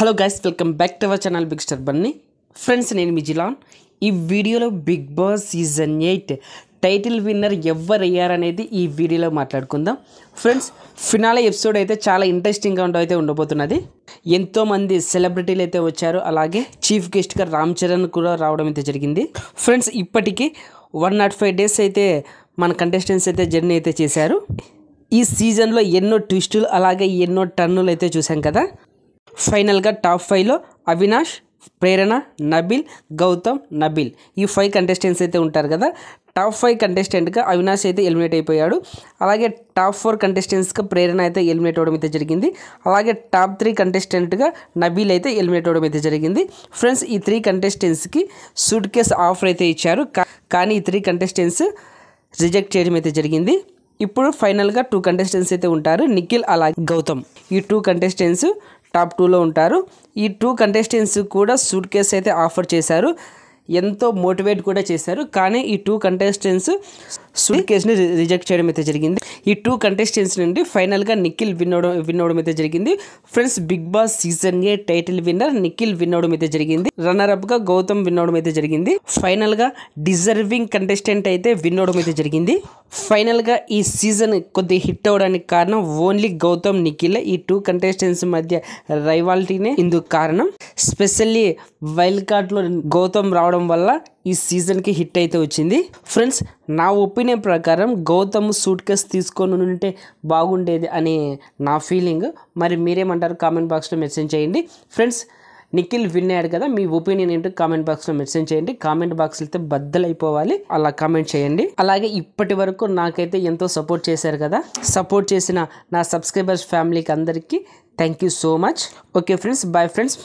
Hello guys, welcome back to our channel big star bunny. Friends, నేను మీ జిలాన్. ఈ వీడియోలో big boss season 8 title winner ఎవరయ్యారనేది ఈ వీడియోలో మాట్లాడుకుందాం. ఫ్రెండ్స్, ఫినాలే ఎపిసోడ్ అయితే చాలా ఇంట్రెస్టింగ్గా అయితే ఉండబోతున్నది. ఎంతోమంది సెలబ్రిటీలు అయితే వచ్చారు. అలాగే చీఫ్ గెస్ట్గా రామ్ చరణ్ కూడా రావడం అయితే జరిగింది. ఫ్రెండ్స్, ఇప్పటికీ 105 days అయితే మన కంటెస్టెంట్స్ అయితే జర్నీ అయితే చేశారు. ఈ సీజన్లో ఎన్నో ట్విస్టులు అలాగే ఎన్నో టర్నులు అయితే చూసాం కదా. ఫైనల్గా టాప్ 5లో అవినాష్, ప్రేరణ, నబిల్, గౌతమ్, నబిల్ ఈ 5 కంటెస్టెంట్స్ అయితే ఉంటారు కదా. టాప్ 5 కంటెస్టెంట్గా అవినాష్ అయితే ఎలిమినేట్ అయిపోయాడు. అలాగే టాప్ 4 కంటెస్టెంట్స్గా ప్రేరణ అయితే ఎలిమినేట్ అవ్వడం అయితే జరిగింది. అలాగే టాప్ 3 కంటెస్టెంట్గా నబిల్ అయితే ఎలిమినేట్ అవ్వడం అయితే జరిగింది. ఫ్రెండ్స్, ఈ 3 కంటెస్టెంట్స్కి సూట్ కేస్ ఆఫర్ అయితే ఇచ్చారు. కానీ ఈ 3 కంటెస్టెంట్స్ రిజెక్ట్ చేయడం అయితే జరిగింది. ఇప్పుడు ఫైనల్గా 2 కంటెస్టెంట్స్ అయితే ఉంటారు, నిఖిల్ అలాగే గౌతమ్. ఈ 2 కంటెస్టెంట్స్ టాప్ 2లో ఉంటారు. ఈ 2 కంటెస్టెంట్స్ కూడా సూట్ కేస్ అయితే ఆఫర్ చేశారు, ఎంతో మోటివేట్ కూడా చేశారు. కానీ ఈ 2 కంటెస్టెంట్స్ సూట్ కేస్ని రిజెక్ట్ చేయడం అయితే జరిగింది. ఈ 2 కంటెస్టెంట్స్ నుండి ఫైనల్గా నిఖిల్ విన్ అవడం అయితే జరిగింది. Friends, big boss season 8 title winner Nikhil win అవడం అయితే జరిగింది. రన్నర్ అప్గా గౌతమ్ విన్ అవడం అయితే జరిగింది. ఫైనల్గా డిజర్వింగ్ కంటెస్టెంట్ అయితే విన్ అవడం అయితే జరిగింది. ఫైనల్గా ఈ సీజన్ కొద్దిగా హిట్ అవడానికి కారణం ఓన్లీ గౌతమ్, నిఖిల్. ఈ 2 కంటెస్టెంట్స్ మధ్య రైవాలిటీనే ఇందుకు కారణం. స్పెషల్లీ వైల్డ్ కార్డ్లో గౌతమ్ రావడం వల్ల ఈ సీజన్కి హిట్ అయితే వచ్చింది. ఫ్రెండ్స్, నా ఒపీనియన్ ప్రకారం గౌతమ్ సూట్ కేస్ తీసుకొని ఉంటే బాగుండేది అని నా ఫీలింగ్. మరి మీరేమంటారు? కామెంట్ బాక్స్లో మెన్షన్ చేయండి. ఫ్రెండ్స్, నిఖిల్ విన్ అయ్యాడు కదా, మీ ఒపీనియన్ ఏంటో కామెంట్ బాక్స్లో మెన్షన్ చేయండి. కామెంట్ బాక్స్ అయితే బద్దలైపోవాలి, అలా కామెంట్ చేయండి. అలాగే ఇప్పటి వరకు నాకైతే ఎంతో సపోర్ట్ చేశారు కదా, సపోర్ట్ చేసిన నా సబ్స్క్రైబర్స్ ఫ్యామిలీకి అందరికీ thank you so much. Okay friends, bye friends.